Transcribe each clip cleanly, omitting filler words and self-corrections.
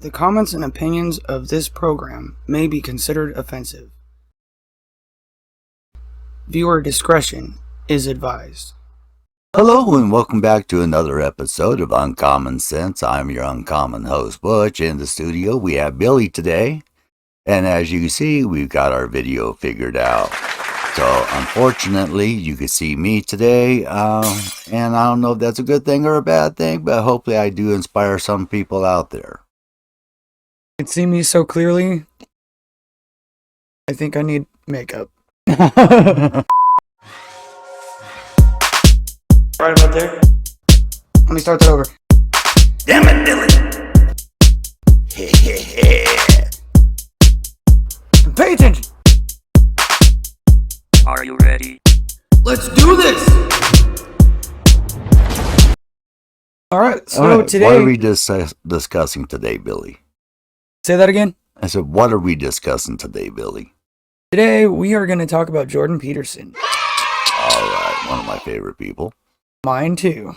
The comments and opinions of this program may be considered offensive. Viewer discretion is advised. Hello and welcome back to another episode of Uncommon Sense. I'm your Uncommon host, Butch. In the studio, we have Billy today. And as you can see, we've got our video figured out. So, unfortunately, you can see me today. And I don't know if that's a good thing or a bad thing, but hopefully I do inspire some people out there. You can see me so clearly. I think I need makeup. Right about there. Let me start that over. Damn it, Billy! Pay attention! Are you ready? Let's do this! Alright, so today... What are we discussing today, Billy? Say that again? I said, what are we discussing today, Billy? Today, we are going to talk about Jordan Peterson. Alright, one of my favorite people. Mine too.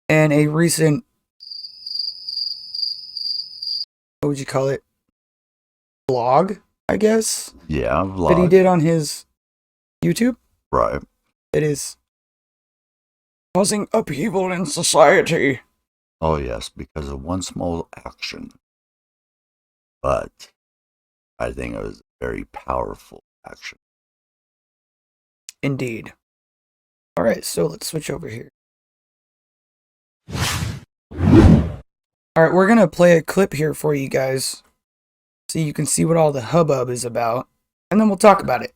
And a recent... what would you call it? Vlog, I guess? Yeah, vlog. That he did on his YouTube? Right. It is causing upheaval in society. Oh, yes, because of one small action. But I think it was a very powerful action. Indeed. Alright, so let's switch over here. Alright, we're going to play a clip here for you guys, so you can see what all the hubbub is about, and then we'll talk about it.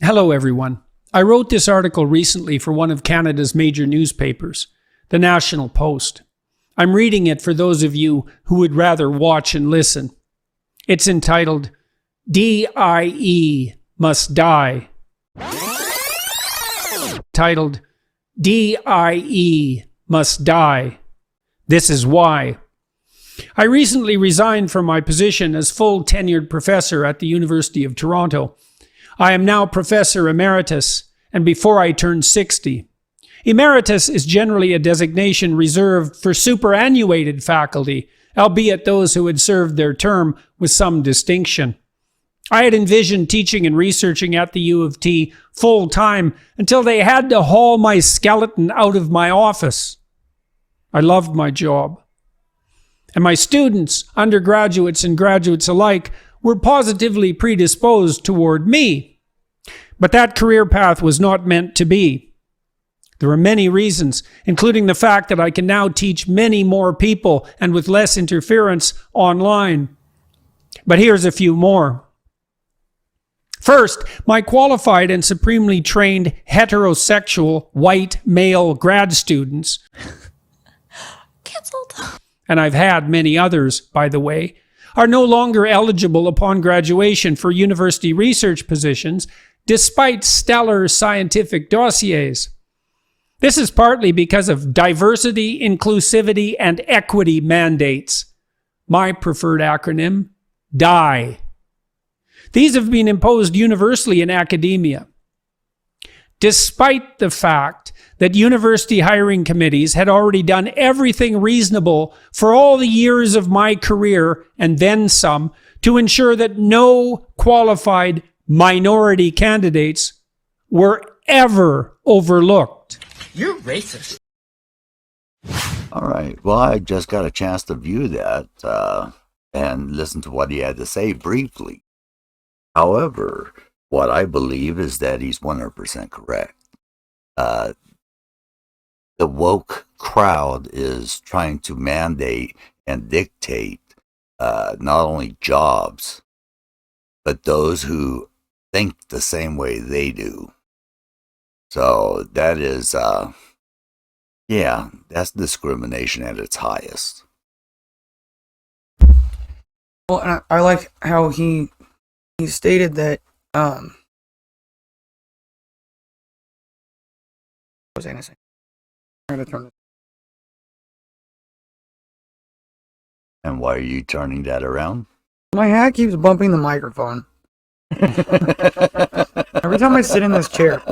Hello, everyone. I wrote this article recently for one of Canada's major newspapers, the National Post. I'm reading it for those of you who would rather watch and listen. It's entitled, D.I.E. Must Die. Titled, D.I.E. Must Die. This is why. I recently resigned from my position as full tenured professor at the University of Toronto. I am now Professor Emeritus, and before I turn 60. Emeritus is generally a designation reserved for superannuated faculty, albeit those who had served their term with some distinction. I had envisioned teaching and researching at the U of T full-time until they had to haul my skeleton out of my office. I loved my job. And my students, undergraduates and graduates alike, were positively predisposed toward me. But that career path was not meant to be. There are many reasons, including the fact that I can now teach many more people and with less interference online. But here's a few more. First, my qualified and supremely trained heterosexual white male grad students, Cancelled. and I've had many others, by the way, are no longer eligible upon graduation for university research positions, despite stellar scientific dossiers. This is partly because of diversity, inclusivity, and equity mandates. My preferred acronym, D.I.E. These have been imposed universally in academia. Despite the fact that university hiring committees had already done everything reasonable for all the years of my career and then some to ensure that no qualified minority candidates were ever overlooked. You're racist. All right. Well, I just got a chance to view that and listen to what he had to say briefly. However, what I believe is that he's 100% correct. The woke crowd is trying to mandate and dictate not only jobs, but those who think the same way they do. So that is, that's discrimination at its highest. Well, and I like how he stated that, what was I going to say? I'm going to turn this. And why are you turning that around? My hat keeps bumping the microphone. Every time I sit in this chair,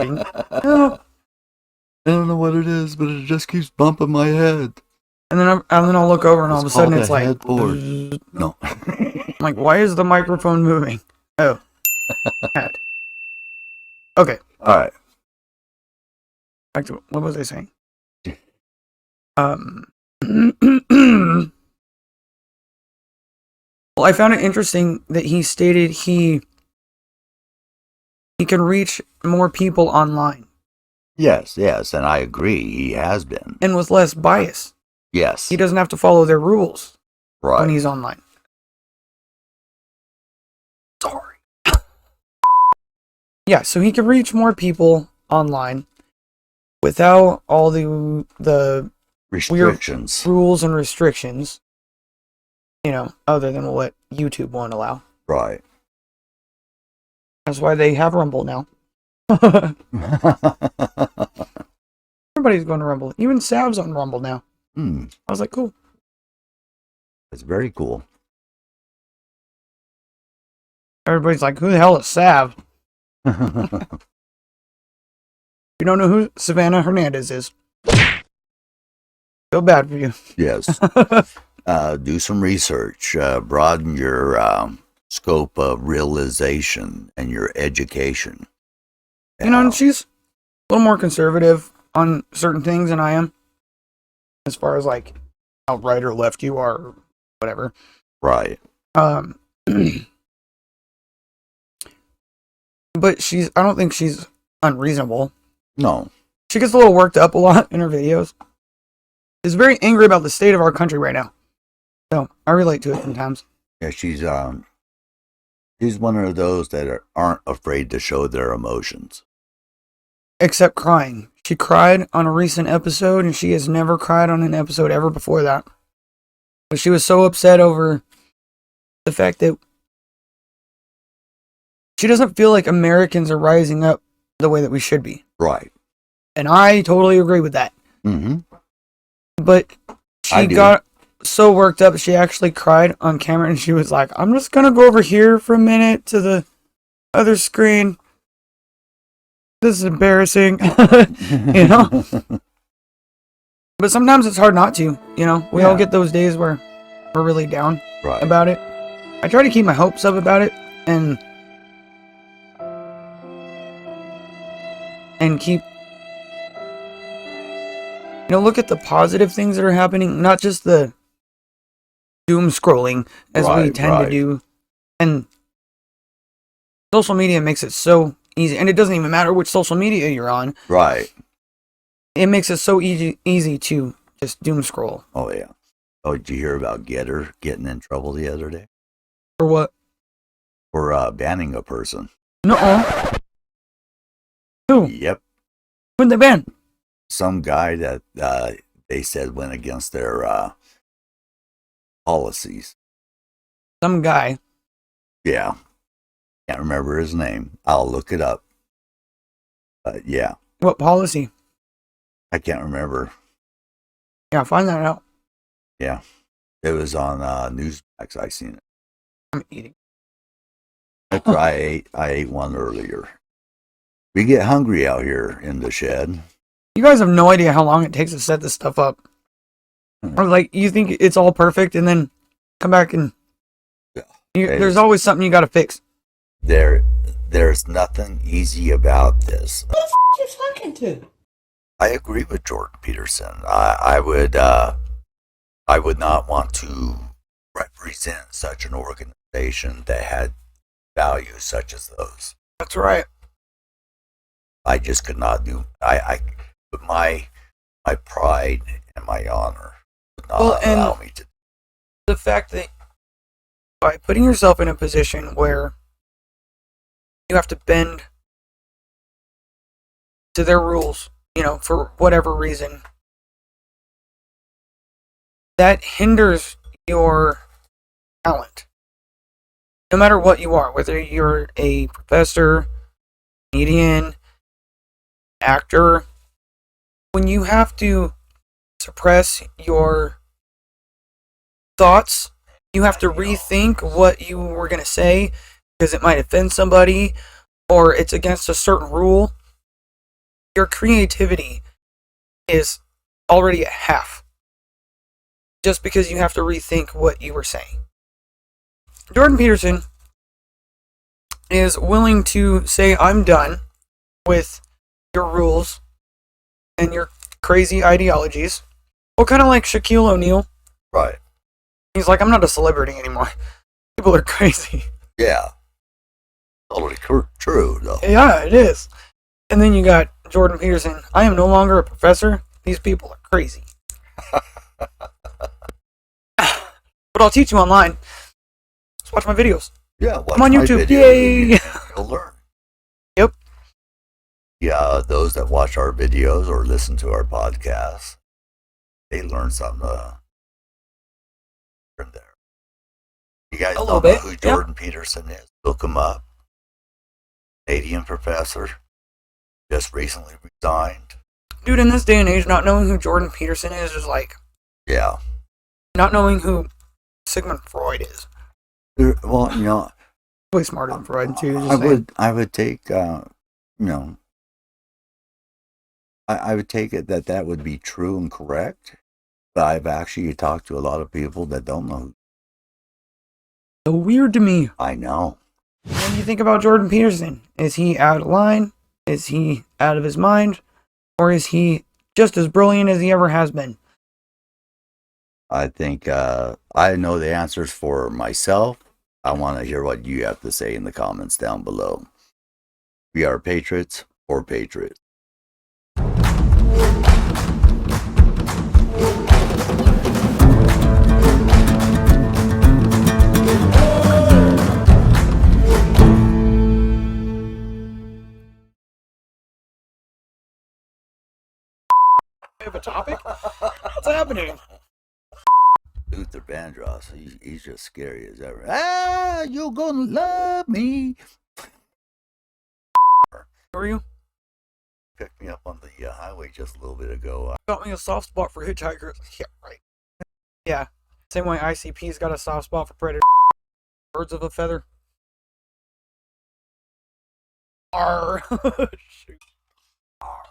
I don't know what it is, but it just keeps bumping my head. And then I'll look over and all of a sudden called it's a like, headboard. No. I'm like, why is the microphone moving? Oh. Cat. Okay. All right. Back to what was I saying? Well, I found it interesting that he stated he can reach more people online Yes, and I agree. He has been. and with less bias. Yes. He doesn't have to follow their rules when Right. he's online. Sorry. Yeah, so he can reach more people online without all the Restrictions. weird rules and restrictions, other than what YouTube won't allow. Right. That's why they have Rumble now. Everybody's going to Rumble. Even Sav's on Rumble now. I was like, cool. It's very cool. Everybody's like, who the hell is Sav? You don't know who Savannah Hernandez is. Feel bad for you. Yes. Do some research. Broaden your scope of realization and your education. And she's a little more conservative on certain things than I am. As far as like how right or left you are, or whatever. Right. But I don't think she's unreasonable. No. She gets a little worked up a lot in her videos. She's very angry about the state of our country right now. So I relate to it sometimes. Yeah, she's one of those that aren't afraid to show their emotions. Except crying. She cried on a recent episode, and she has never cried on an episode ever before that. But she was so upset over the fact that she doesn't feel like Americans are rising up the way that we should be. Right. And I totally agree with that. Mm-hmm. But she got so worked up, she actually cried on camera, and she was like, I'm just going to go over here for a minute to the other screen. This is embarrassing. But sometimes it's hard not to, We all get those days where we're really down about it. I try to keep my hopes up about it and keep, look at the positive things that are happening, not just the doom scrolling as we tend to do. And social media makes it so easy, and it doesn't even matter which social media you're on. Right. It makes it so easy to just doom scroll. Oh, yeah. Oh, did you hear about Getter getting in trouble the other day? For what? For banning a person. Nuh-uh. Who? Yep. Who'd they ban? Some guy that they said went against their policies. Some guy. Yeah. Can't remember his name. I'll look it up. But yeah. What policy? I can't remember. Yeah, find that out. Yeah. It was on Newsmax. I seen it. I'm eating. That's right. I ate one earlier. We get hungry out here in the shed. You guys have no idea how long it takes to set this stuff up. Or like, you think it's all perfect and then come back and there's always something you gotta fix. There's nothing easy about this. Who the f*** you talking to? I agree with Jordan Peterson. I would not want to represent such an organization that had values such as those. That's right. I just could not do. But my pride and my honor would not allow me to. The fact that by putting yourself in a position where you have to bend to their rules, for whatever reason, that hinders your talent. No matter what you are, whether you're a professor, comedian, actor, when you have to suppress your thoughts, you have to rethink what you were going to say because it might offend somebody or it's against a certain rule. Your creativity is already at half. Just because you have to rethink what you were saying. Jordan Peterson is willing to say, I'm done with your rules and your crazy ideologies. Well, kind of like Shaquille O'Neal. Right. He's like, I'm not a celebrity anymore. People are crazy. Yeah. Totally true, though. Yeah, it is. And then you got Jordan Peterson. I am no longer a professor. These people are crazy. But I'll teach you online. Just watch my videos. Yeah, watch I'm on YouTube. Yay! You'll learn. Yep. Yeah, those that watch our videos or listen to our podcasts, they learn something from there. You guys don't know who Jordan Peterson is? Look him up. Canadian professor. Just recently resigned. Dude, in this day and age, not knowing who Jordan Peterson is like... Yeah. Not knowing who Sigmund Freud is. Well, you know... Way smarter than Freud, too. I would take, you know... I would take it that would be true and correct. But I've actually talked to a lot of people that don't know. So weird to me. I know. What do you think about Jordan Peterson? Is he out of line? Is he out of his mind? Or is he just as brilliant as he ever has been? I think I know the answers for myself. I want to hear what you have to say in the comments down below. We are patriots or patriots. Have a topic? What's happening? Luther Vandross, he's just scary as ever. Ah, you're gonna love me. Who are you? Picked me up on the highway just a little bit ago. Got me a soft spot for hitchhikers. Yeah, right. Yeah. Same way ICP's got a soft spot for predators. Birds of a feather. Arr. Shoot. Arr.